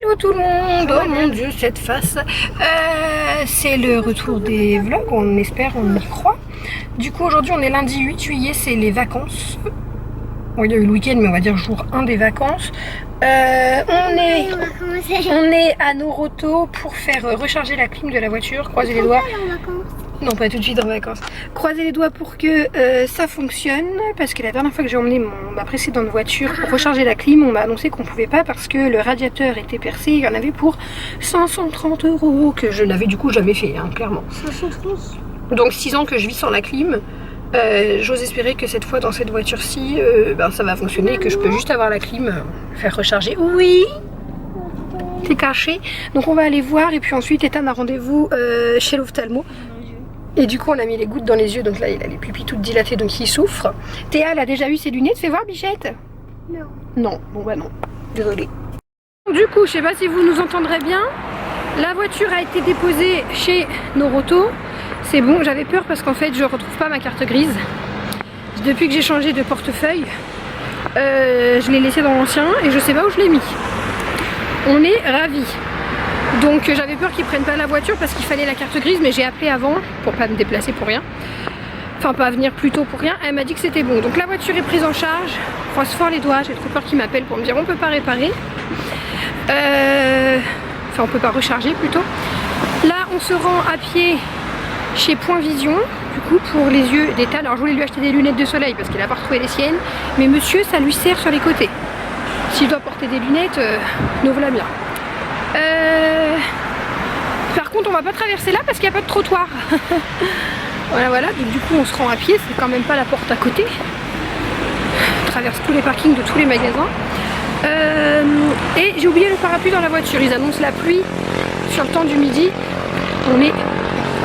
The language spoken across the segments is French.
Hello tout le monde, oh mon dieu cette face, c'est le retour des vlogs, on espère, on y croit. Du coup aujourd'hui on est lundi 8 juillet, c'est les vacances. Bon, il y a eu le week-end mais on va dire jour 1 des vacances. On est à Noroto pour faire recharger la clim de la voiture, croisez les doigts. Non, pas tout de suite en vacances. Croisez les doigts pour que ça fonctionne, parce que la dernière fois que j'ai emmené ma précédente voiture pour recharger la clim, on m'a annoncé qu'on pouvait pas parce que le radiateur était percé. Il y en avait pour 530 €, que je n'avais du coup jamais fait, hein, clairement. 530. Donc 6 ans que je vis sans la clim. J'ose espérer que cette fois dans cette voiture-ci, ça va fonctionner et que je peux juste avoir la clim, faire recharger. Oui, c'est caché. Donc on va aller voir et puis ensuite Ethan a rendez-vous chez l'ophtalmo. Et du coup on a mis les gouttes dans les yeux, donc là il a les pupilles toutes dilatées, donc il souffre. Théa elle a déjà eu ses lunettes, fais voir Bichette. Non. Non, bon bah non, désolée. Du coup je sais pas si vous nous entendrez bien. La voiture a été déposée chez Noroto. C'est bon, j'avais peur parce qu'en fait je retrouve pas ma carte grise. Depuis que j'ai changé de portefeuille, je l'ai laissé dans l'ancien et je sais pas où je l'ai mis. On est ravis. Donc j'avais peur qu'ils prennent pas la voiture parce qu'il fallait la carte grise, mais j'ai appelé avant pour pas me déplacer pour rien. Enfin pas venir plus tôt pour rien. Elle m'a dit que c'était bon. Donc la voiture est prise en charge. Je croise fort les doigts, j'ai trop peur qu'ils m'appellent pour me dire on peut pas réparer. Enfin on peut pas recharger plutôt. Là on se rend à pied chez Point Vision, du coup pour les yeux d'Ethan. Alors je voulais lui acheter des lunettes de soleil parce qu'il a pas retrouvé les siennes. Mais monsieur ça lui sert sur les côtés. S'il doit porter des lunettes, nous voilà bien. Par contre on va pas traverser là parce qu'il n'y a pas de trottoir. voilà, donc du coup on se rend à pied, c'est quand même pas la porte à côté. On traverse tous les parkings de tous les magasins. Et j'ai oublié le parapluie dans la voiture, ils annoncent la pluie sur le temps du midi. On est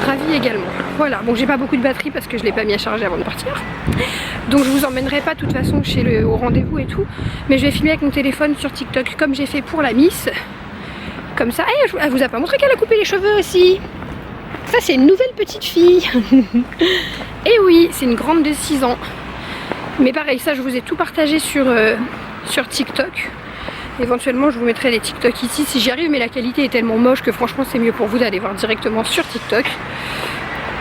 ravis également. Voilà, bon j'ai pas beaucoup de batterie parce que je l'ai pas mis à charger avant de partir. Donc je vous emmènerai pas de toute façon au rendez-vous et tout. Mais je vais filmer avec mon téléphone sur TikTok comme j'ai fait pour la Miss. Comme ça, elle vous a pas montré qu'elle a coupé les cheveux aussi. Ça c'est une nouvelle petite fille. Et oui, c'est une grande de 6 ans. Mais pareil, ça je vous ai tout partagé sur TikTok. Éventuellement je vous mettrai les TikTok ici si j'y arrive, mais la qualité est tellement moche que franchement c'est mieux pour vous d'aller voir directement sur TikTok.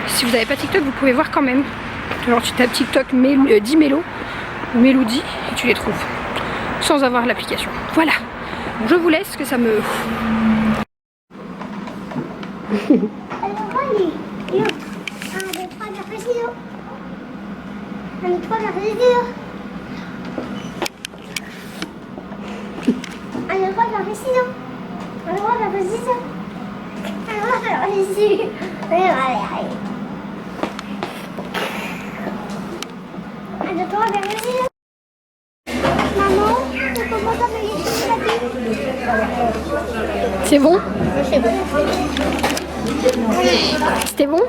Si vous n'avez pas TikTok, vous pouvez voir quand même. Alors tu tapes TikTok 10 Mélo ou Mélodie et tu les trouves. Sans avoir l'application. Voilà. Bon, je vous laisse que ça me... C'est bon? C'est bon. C'était bon?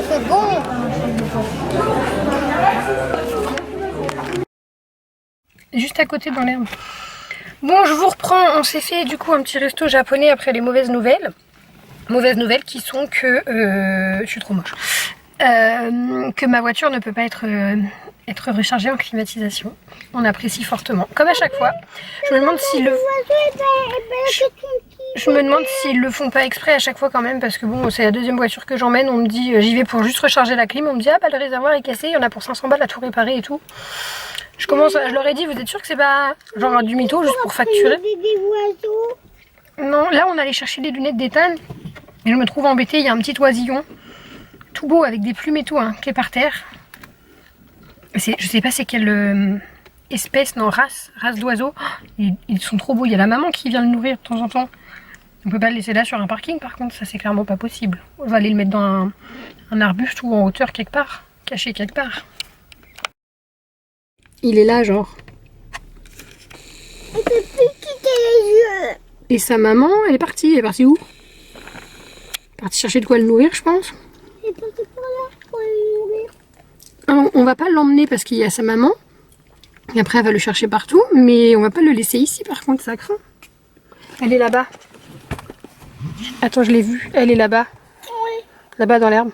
C'est bon. Juste à côté dans l'herbe. Bon, je vous reprends, on s'est fait du coup un petit resto japonais après les mauvaises nouvelles. Mauvaises nouvelles qui sont que je suis trop moche. Que ma voiture ne peut pas être rechargée en climatisation. On apprécie fortement. Comme à chaque fois. Je me demande s'ils le font pas exprès à chaque fois quand même, parce que bon, c'est la deuxième voiture que j'emmène. On me dit j'y vais pour juste recharger la clim. On me dit ah bah le réservoir est cassé, il y en a pour 500 balles à tout réparer et tout. Je leur ai dit, vous êtes sûr que c'est pas genre du mytho juste pour facturer? Non, là on allait chercher les lunettes d'Ethan et je me trouve embêtée, il y a un petit oisillon tout beau avec des plumes et tout qui est par terre. Je sais pas c'est quelle espèce, non, race d'oiseaux. Ils sont trop beaux, il y a la maman qui vient le nourrir de temps en temps. On peut pas le laisser là sur un parking par contre, ça c'est clairement pas possible. On va aller le mettre dans un arbuste ou en hauteur quelque part, caché quelque part. Il est là, genre. Il peut plus quitter les yeux. Et sa maman, elle est partie. Elle est partie où? Elle est partie chercher de quoi le nourrir, je pense. Elle est partie par là pour le nourrir. Alors, on va pas l'emmener parce qu'il y a sa maman. Et après, elle va le chercher partout. Mais on va pas le laisser ici, par contre, ça craint. Elle est là-bas. Attends, je l'ai vue. Elle est là-bas. Oui. Là-bas dans l'herbe.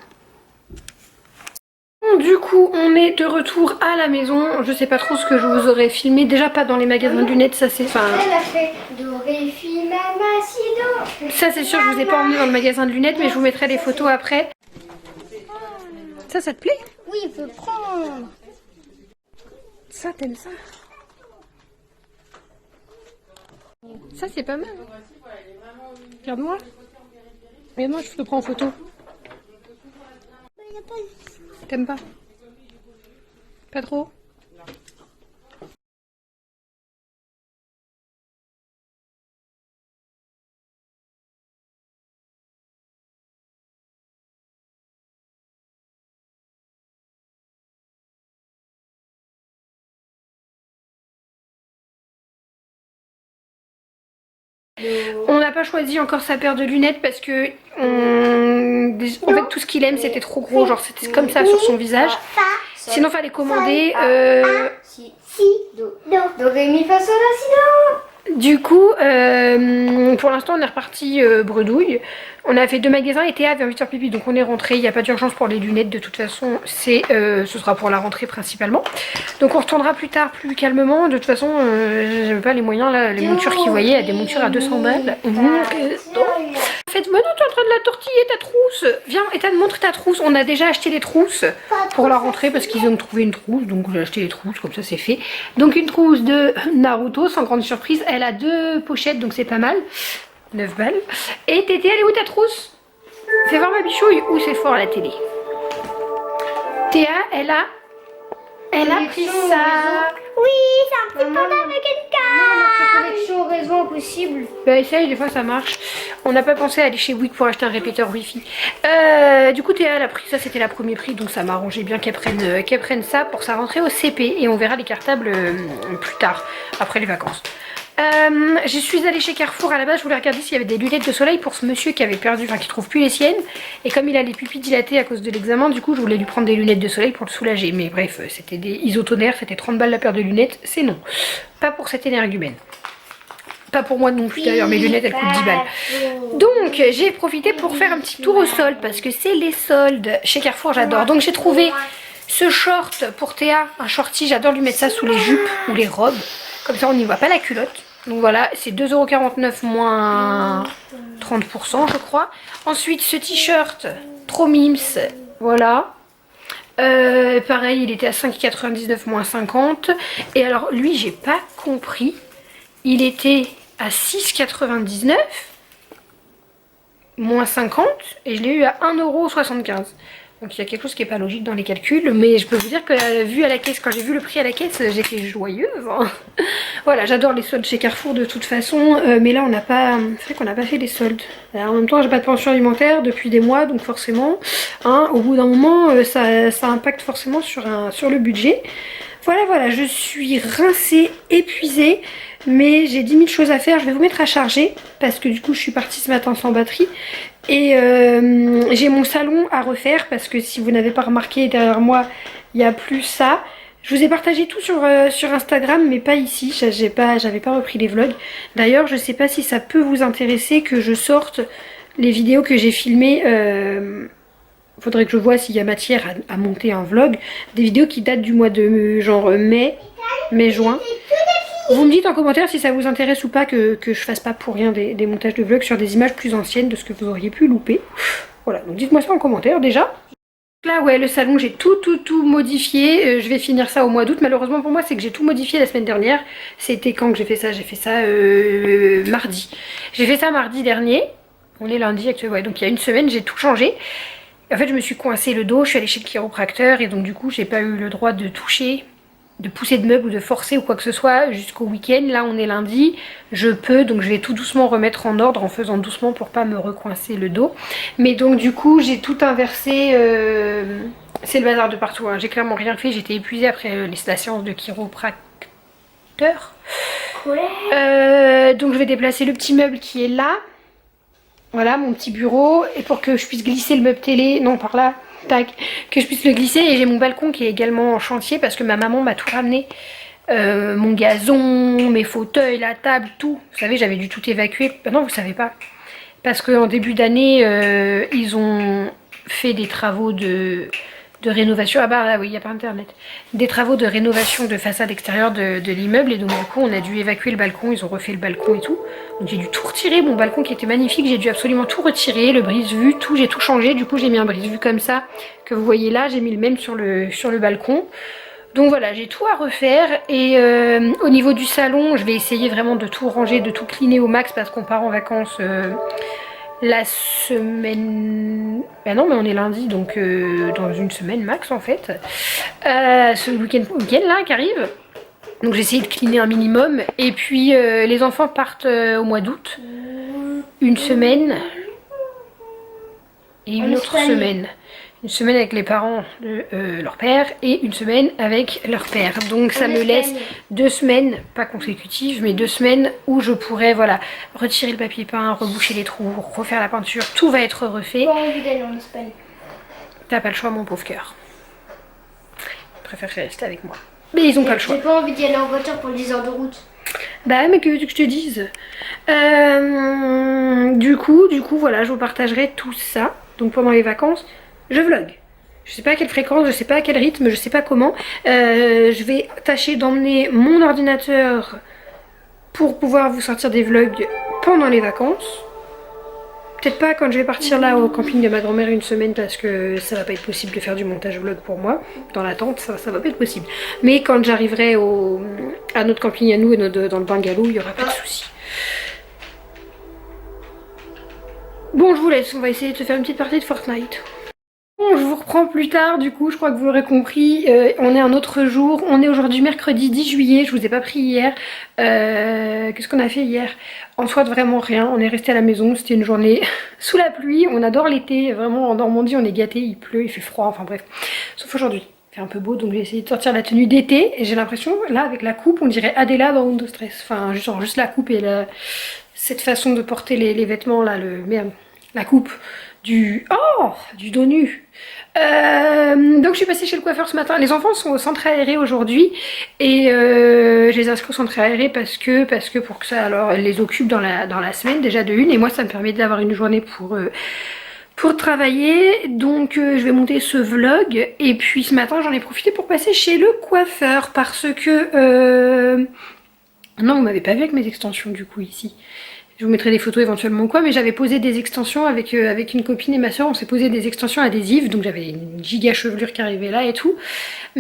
Du coup, on est de retour à la maison. Je sais pas trop ce que je vous aurais filmé. Déjà pas dans les magasins de lunettes, ça c'est... Enfin... Elle a fait Doré, fi, mama, si, do. Ça c'est sûr, je vous ai pas emmené dans le magasin de lunettes, mais je vous mettrai les photos après. Ça te plaît? Oui, il peut prendre. Ça, t'aimes ça? Ça c'est pas mal. Regarde-moi. Regarde-moi, je te prends en photo. T'aimes pas? Pas trop? On n'a pas choisi encore sa paire de lunettes parce que en fait tout ce qu'il aime c'était trop gros, genre c'était comme ça sur son visage. Sinon fallait commander. Si, do, ré, mi, fa, sol, la, si, do. Du coup, pour l'instant on est reparti bredouille. On a fait 2 magasins et Théa avait envie de faire pipi, donc on est rentré. Il n'y a pas d'urgence pour les lunettes, de toute façon, ce sera pour la rentrée principalement. Donc on retournera plus tard, plus calmement. De toute façon, j'avais pas les moyens là, les montures qu'ils voyaient, il y a des montures à 200 balles. En fait, maintenant tu es en train de la tortiller ta trousse. Viens, Ethan, montre ta trousse. On a déjà acheté les trousses pour la rentrée parce qu'ils ont trouvé une trousse, donc j'ai acheté les trousses, comme ça c'est fait. Donc une trousse de Naruto, sans grande surprise. Elle a 2 pochettes, donc c'est pas mal. 9 balles. Et Tété, elle est où ta trousse? Fais voir ma bichouille. Où c'est fort à la télé. Théa, elle a pris ça. Oui, c'est un petit panda avec une carte. Connexion au réseau impossible. Bah essaye, des fois ça marche. On n'a pas pensé à aller chez Bouygues pour acheter un répéteur wifi. Du coup Théa elle a pris ça, c'était la premier prix, donc ça m'arrangeait bien qu'elle prenne ça pour sa rentrée au CP. Et on verra les cartables plus tard, après les vacances. Je suis allée chez Carrefour. À la base je voulais regarder s'il y avait des lunettes de soleil pour ce monsieur qui avait perdu, enfin qui trouve plus les siennes. Et comme il a les pupilles dilatées à cause de l'examen, du coup je voulais lui prendre des lunettes de soleil pour le soulager. Mais bref, c'était des isotonaires, c'était 30 balles la paire de lunettes, c'est non. Pas pour cet énergumène. Pas pour moi non plus d'ailleurs, mes lunettes elles coûtent 10 balles. Donc j'ai profité pour faire un petit tour au solde parce que c'est les soldes chez Carrefour, j'adore. Donc j'ai trouvé ce short pour Théa, un shorty, j'adore lui mettre ça sous les jupes ou les robes. Comme ça on n'y voit pas la culotte. Donc voilà, c'est 2,49 € moins 30% je crois. Ensuite ce t-shirt, trop mims, voilà. Pareil, il était à 5,99 moins 50. Et alors lui, j'ai pas compris. Il était à 6,99 moins 50 et je l'ai eu à 1,75 €. Donc il y a quelque chose qui n'est pas logique dans les calculs, mais je peux vous dire que vu à la caisse, quand j'ai vu le prix à la caisse, j'étais joyeuse. Hein. Voilà, j'adore les soldes chez Carrefour de toute façon, mais là on n'a pas, c'est vrai qu'on n'a pas fait les soldes. Alors, en même temps, j'ai pas de pension alimentaire depuis des mois, donc forcément, hein, au bout d'un moment, ça impacte forcément sur le budget. Voilà, je suis rincée, épuisée, mais j'ai 10 000 choses à faire. Je vais vous mettre à charger parce que du coup je suis partie ce matin sans batterie. Et j'ai mon salon à refaire parce que si vous n'avez pas remarqué, derrière moi il n'y a plus ça. Je vous ai partagé tout sur Instagram mais pas ici, j'avais pas repris les vlogs. D'ailleurs je sais pas si ça peut vous intéresser que je sorte les vidéos que j'ai filmées. Faudrait que je vois s'il y a matière à monter un vlog. Des vidéos qui datent du mois de genre mai-juin. Vous me dites en commentaire si ça vous intéresse ou pas que je fasse pas pour rien des montages de vlogs sur des images plus anciennes de ce que vous auriez pu louper. Voilà, donc dites-moi ça en commentaire déjà. Là ouais, le salon j'ai tout modifié, je vais finir ça au mois d'août. Malheureusement pour moi c'est que j'ai tout modifié la semaine dernière. C'était quand que j'ai fait ça? J'ai fait ça mardi. J'ai fait ça mardi dernier. On est lundi actuellement, ouais, donc il y a une semaine j'ai tout changé. En fait je me suis coincé le dos, je suis allée chez le chiropracteur et donc du coup j'ai pas eu le droit de toucher, de pousser de meubles ou de forcer ou quoi que ce soit jusqu'au week-end. Là on est lundi, je peux, donc je vais tout doucement remettre en ordre en faisant doucement pour pas me recoincer le dos. Mais donc du coup j'ai tout inversé, c'est le bazar de partout, hein. J'ai clairement rien fait, j'étais épuisée après la séance de chiropracteur. Donc je vais déplacer le petit meuble qui est là. Voilà mon petit bureau, et pour que je puisse glisser le meuble télé, non par là, tac, que je puisse le glisser. Et j'ai mon balcon qui est également en chantier parce que ma maman m'a tout ramené, mon gazon, mes fauteuils, la table, tout. Vous savez, j'avais dû tout évacuer, non vous savez pas, Parce qu'en début d'année, ils ont fait des travaux de rénovation. Ah bah oui, il n'y a pas internet. Des travaux de rénovation de façade extérieure de l'immeuble. Et donc du coup, on a dû évacuer le balcon. Ils ont refait le balcon et tout. Donc j'ai dû tout retirer. Mon balcon qui était magnifique, j'ai dû absolument tout retirer. Le brise-vue, tout, j'ai tout changé. Du coup, j'ai mis un brise-vue comme ça, que vous voyez là. J'ai mis le même sur le balcon. Donc voilà, j'ai tout à refaire. Et au niveau du salon, je vais essayer vraiment de tout ranger, de tout cleaner au max parce qu'on part en vacances... la semaine... Ben non, mais on est lundi, donc dans une semaine max en fait. Ce week-end là qui arrive. Donc j'ai essayé de cleaner un minimum. Et puis les enfants partent au mois d'août. Une semaine. Et une autre semaine. Une semaine avec les parents de leur père et une semaine avec leur père. Donc ça me laisse 2 semaines, pas consécutives, mais 2 semaines où je pourrais voilà, retirer le papier peint, reboucher les trous, refaire la peinture. Tout va être refait. J'ai pas envie d'aller en Espagne. T'as pas le choix, mon pauvre cœur. Je préfère rester avec moi. Mais ils ont pas le choix. J'ai pas envie d'y aller en voiture pour 10 heures de route. Bah mais que veux-tu que je te dise. Du coup, voilà, je vous partagerai tout ça. Donc pendant les vacances, je vlog. Je sais pas à quelle fréquence, je sais pas à quel rythme, je sais pas comment. Je vais tâcher d'emmener mon ordinateur pour pouvoir vous sortir des vlogs pendant les vacances. Peut-être pas quand je vais partir là au camping de ma grand-mère une semaine parce que ça va pas être possible de faire du montage vlog pour moi. Dans l'attente, ça va pas être possible. Mais quand j'arriverai à notre camping à nous et dans le bungalow, il y aura pas de souci. Bon, je vous laisse, on va essayer de se faire une petite partie de Fortnite. Bon, je vous reprends plus tard, du coup, je crois que vous l'aurez compris, on est un autre jour, on est aujourd'hui mercredi 10 juillet, je vous ai pas pris hier. Qu'est-ce qu'on a fait hier? En soi, vraiment rien, on est resté à la maison, c'était une journée sous la pluie, on adore l'été, vraiment en Normandie on est gâtés, il pleut, il fait froid, enfin bref. Sauf aujourd'hui, il fait un peu beau, donc j'ai essayé de sortir la tenue d'été, et j'ai l'impression, là, avec la coupe, on dirait Adela dans Windows Stress. Enfin, juste la coupe et cette façon de porter les vêtements, là, la coupe du dos nu. Donc je suis passée chez le coiffeur ce matin. Les enfants sont au centre aéré aujourd'hui et je les inscris au centre aéré parce que pour que ça alors les occupe dans la semaine déjà de une, et moi ça me permet d'avoir une journée pour travailler. Donc je vais monter ce vlog, et puis ce matin j'en ai profité pour passer chez le coiffeur parce que non, vous m'avez pas vu avec mes extensions du coup ici. Je vous mettrai des photos éventuellement ou quoi, mais j'avais posé des extensions avec une copine et ma soeur, on s'est posé des extensions adhésives, donc j'avais une giga chevelure qui arrivait là et tout.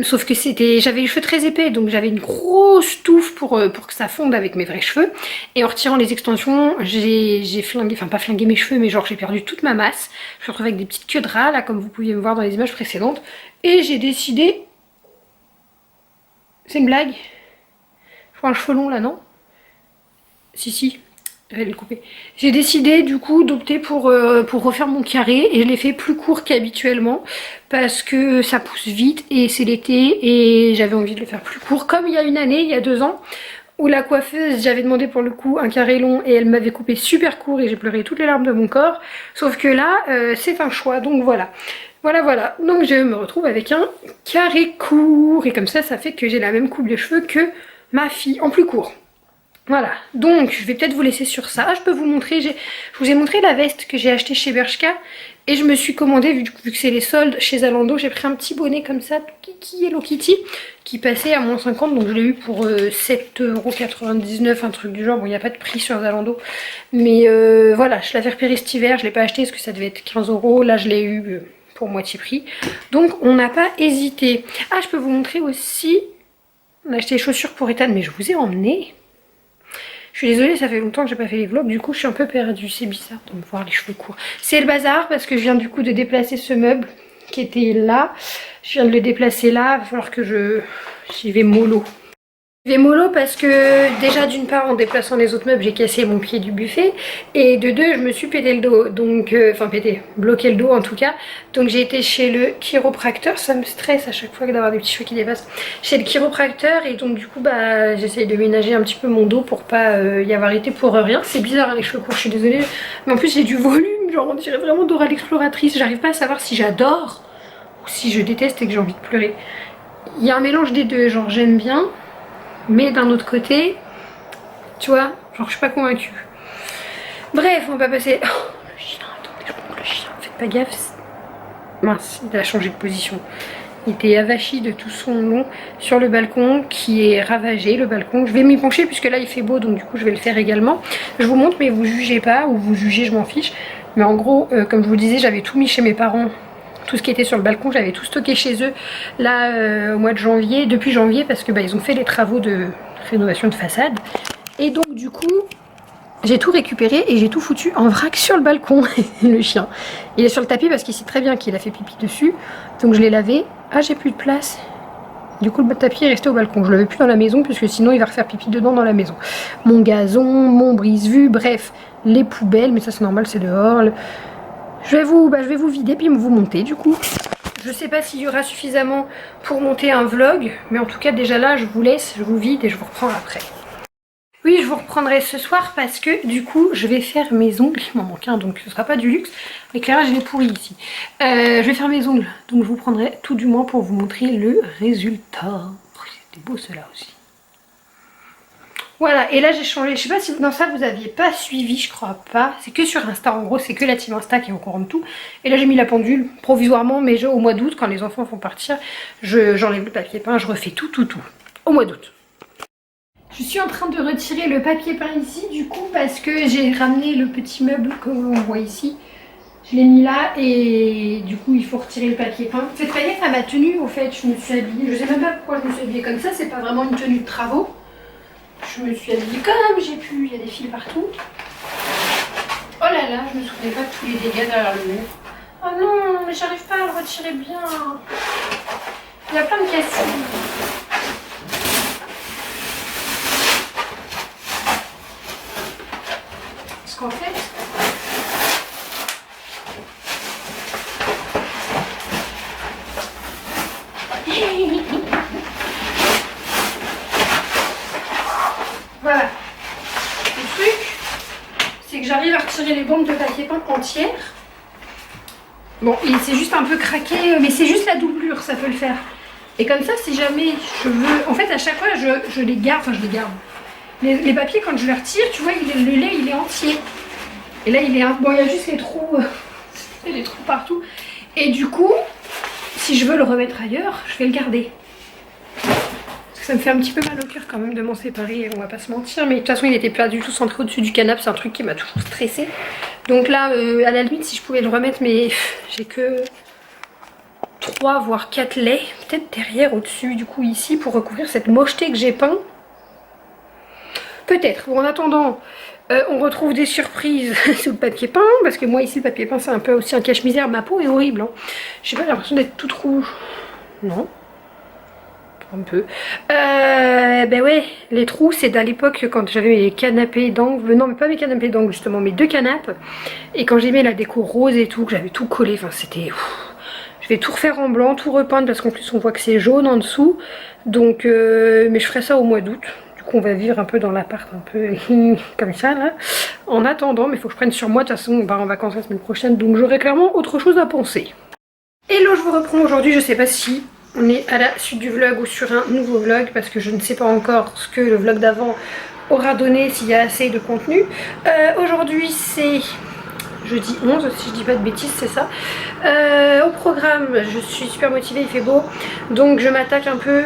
Sauf que j'avais les cheveux très épais, donc j'avais une grosse touffe pour que ça fonde avec mes vrais cheveux. Et en retirant les extensions, j'ai flingué, enfin pas flingué mes cheveux, mais genre j'ai perdu toute ma masse. Je me suis retrouvée avec des petites queues de rat, là, comme vous pouviez me voir dans les images précédentes. Et j'ai décidé... C'est une blague? Je vois un cheveu long là, non? Si. Je vais le couper. J'ai décidé du coup d'opter pour refaire mon carré, et je l'ai fait plus court qu'habituellement parce que ça pousse vite et c'est l'été et j'avais envie de le faire plus court, comme il y a une année, il y a 2 ans, où la coiffeuse, j'avais demandé pour le coup un carré long et elle m'avait coupé super court et j'ai pleuré toutes les larmes de mon corps. Sauf que là c'est un choix, donc voilà. Voilà, donc je me retrouve avec un carré court et comme ça fait que j'ai la même coupe de cheveux que ma fille en plus court. Voilà, donc je vais peut-être vous laisser sur ça. Je peux vous montrer, je vous ai montré la veste que j'ai achetée chez Bershka et je me suis commandé, vu que c'est les soldes chez Zalando, j'ai pris un petit bonnet comme ça, Kiki Hello Kitty, qui passait à moins 50, donc je l'ai eu pour 7,99 €, un truc du genre. Bon, il n'y a pas de prix sur Zalando, mais voilà, je l'avais repéré cet hiver, je ne l'ai pas acheté parce que ça devait être 15 €, là je l'ai eu pour moitié prix, donc on n'a pas hésité. Ah, je peux vous montrer aussi, on a acheté des chaussures pour Ethan, mais je vous ai emmené. Je suis désolée, ça fait longtemps que j'ai pas fait les vlogs, du coup je suis un peu perdue, c'est bizarre de me voir les cheveux courts. C'est le bazar parce que je viens du coup de déplacer ce meuble qui était là. Je viens de le déplacer là, il va falloir que j'y vais mollo. Je vais mollo parce que déjà d'une part en déplaçant les autres meubles j'ai cassé mon pied du buffet, et de deux je me suis pété le dos, donc bloqué le dos en tout cas, donc j'ai été chez le chiropracteur. Ça me stresse à chaque fois d'avoir des petits cheveux qui dépassent, chez le chiropracteur, et donc du coup bah j'essaye de ménager un petit peu mon dos pour pas y avoir été pour rien. C'est bizarre hein, les cheveux courts, je suis désolée, mais en plus j'ai du volume, genre on dirait vraiment Dora l'exploratrice. J'arrive pas à savoir si j'adore ou si je déteste et que j'ai envie de pleurer. Il y a un mélange des deux, genre j'aime bien, mais d'un autre côté, tu vois, genre je suis pas convaincue. Bref, on va passer... Oh, le chien, attendez, je montre le chien, faites pas gaffe. Mince, il a changé de position. Il était avachi de tout son long sur le balcon qui est ravagé, le balcon. Je vais m'y pencher puisque là il fait beau, donc du coup je vais le faire également. Je vous montre mais vous jugez pas, ou vous jugez, je m'en fiche. Mais en gros, comme je vous le disais, j'avais tout mis chez mes parents. Tout ce qui était sur le balcon, j'avais tout stocké chez eux là au mois de janvier, depuis janvier, parce que ils ont fait les travaux de rénovation de façade. Et donc du coup, j'ai tout récupéré et j'ai tout foutu en vrac sur le balcon. Le chien, il est sur le tapis parce qu'il sait très bien qu'il a fait pipi dessus. Donc je l'ai lavé. Ah, j'ai plus de place. Du coup le tapis est resté au balcon. Je ne l'avais plus dans la maison puisque sinon il va refaire pipi dedans dans la maison. Mon gazon, mon brise-vue, bref, les poubelles, mais ça c'est normal, c'est dehors. Je vais vous vider puis vous monter du coup. Je sais pas s'il y aura suffisamment pour monter un vlog, mais en tout cas déjà là je vous laisse, je vous vide et je vous reprends après. Oui, je vous reprendrai ce soir parce que du coup je vais faire mes ongles. Il m'en manque un donc ce sera pas du luxe. L'éclairage il est pourri ici. Je vais faire mes ongles donc je vous prendrai tout du moins pour vous montrer le résultat. C'était beau cela aussi. Voilà, et là j'ai changé, je sais pas si dans ça vous aviez pas suivi, je crois pas. C'est que sur Insta, en gros c'est que la team Insta qui est au courant de tout. Et là j'ai mis la pendule provisoirement, mais au mois d'août quand les enfants vont partir, j'enlève le papier peint, je refais tout au mois d'août. Je suis en train de retirer le papier peint ici du coup parce que j'ai ramené le petit meuble que l'on voit ici. Je l'ai mis là et du coup il faut retirer le papier peint. Cette paillette à ma tenue au fait, je me suis habillée, je sais même pas pourquoi je me suis habillée comme ça, c'est pas vraiment une tenue de travaux. Je me suis habillée comme j'ai pu, il y a des fils partout. Oh là là, je me souvenais pas de tous les dégâts derrière le mur. Oh non, mais j'arrive pas à le retirer bien. Il y a plein de cassures. Parce qu'en fait... Voilà. Le truc, c'est que j'arrive à retirer les bombes de papier peint entières. Bon, c'est juste un peu craqué, mais c'est juste la doublure, ça peut le faire. Et comme ça, si jamais je veux... En fait, à chaque fois, je les garde, enfin je les garde. Les papiers, quand je les retire, tu vois, le lait, il est entier. Et là, il est... Bon, il y a juste les trous, les trous partout. Et du coup, si je veux le remettre ailleurs, je vais le garder. Ça me fait un petit peu mal au cœur quand même de m'en séparer, on va pas se mentir. Mais de toute façon, il n'était pas du tout centré au-dessus du canapé. C'est un truc qui m'a toujours stressée. Donc là, à la limite, si je pouvais le remettre, mais j'ai que 3 voire 4 laits. Peut-être derrière, au-dessus, du coup, ici, pour recouvrir cette mocheté que j'ai peint. Peut-être. Bon, en attendant, on retrouve des surprises sous le papier peint. Parce que moi, ici, le papier peint, c'est un peu aussi un cache-misère. Ma peau est horrible. Hein. Je sais pas, j'ai l'impression d'être toute rouge. Non. Un peu. Ben ouais, les trous, c'est à l'époque quand j'avais mes canapés d'angle. Non, mais pas mes canapés d'angle, justement, mes 2 canapes. Et quand j'ai mis la déco rose et tout, que j'avais tout collé, enfin c'était... Je vais tout refaire en blanc, tout repeindre parce qu'en plus on voit que c'est jaune en dessous. Donc, mais je ferai ça au mois d'août. Du coup, on va vivre un peu dans l'appart, un peu comme ça là. En attendant, mais il faut que je prenne sur moi. De toute façon, on part en vacances la semaine prochaine, donc j'aurai clairement autre chose à penser. Hello, je vous reprends aujourd'hui. Je sais pas si on est à la suite du vlog ou sur un nouveau vlog parce que je ne sais pas encore ce que le vlog d'avant aura donné, s'il y a assez de contenu. Aujourd'hui c'est jeudi 11, si je dis pas de bêtises, c'est ça. Au programme, je suis super motivée, il fait beau, donc je m'attaque un peu,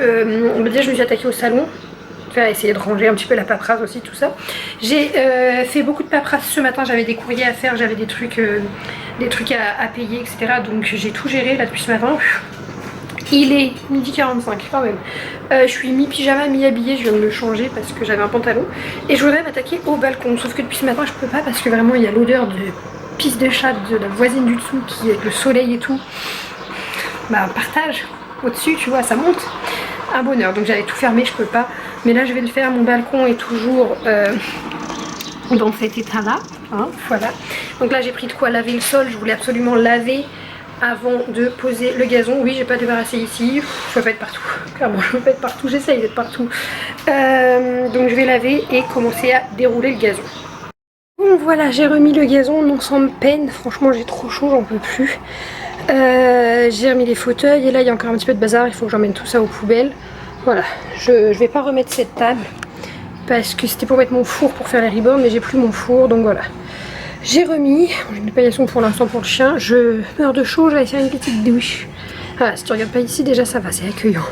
on va dire je me suis attaquée au salon. Faire essayer de ranger un petit peu la paperasse aussi, tout ça. J'ai fait beaucoup de paperasse ce matin, j'avais des courriers à faire, j'avais des trucs à payer, etc. Donc j'ai tout géré là depuis ce matin. Il est 12h45 quand même. Je suis mi-pyjama, mi-habillée, je viens de me changer parce que j'avais un pantalon. Et je voudrais m'attaquer au balcon, sauf que depuis ce matin je peux pas parce que vraiment il y a l'odeur de pisse de chat de la voisine du dessous qui avec le soleil et tout. Bah partage au-dessus, tu vois, ça monte. Un bonheur, donc j'avais tout fermé, je peux pas. Mais là je vais le faire, mon balcon est toujours dans cet état là, hein, voilà. Donc là j'ai pris de quoi laver le sol, je voulais absolument laver avant de poser le gazon. Oui, j'ai pas débarrassé ici, je peux pas être partout, clairement je peux pas être partout, j'essaye d'être partout. Donc je vais laver et commencer à dérouler le gazon. Bon voilà, j'ai remis le gazon, non sans peine, franchement j'ai trop chaud, j'en peux plus. J'ai remis les fauteuils et là il y a encore un petit peu de bazar, il faut que j'emmène tout ça aux poubelles. Voilà, je vais pas remettre cette table parce que c'était pour mettre mon four pour faire les ribornes, mais j'ai plus mon four, donc voilà. J'ai remis, une paillasson pour l'instant pour le chien. Je meurs de chaud, j'allais faire une petite douche. Voilà, si tu regardes pas ici, déjà ça va, c'est accueillant.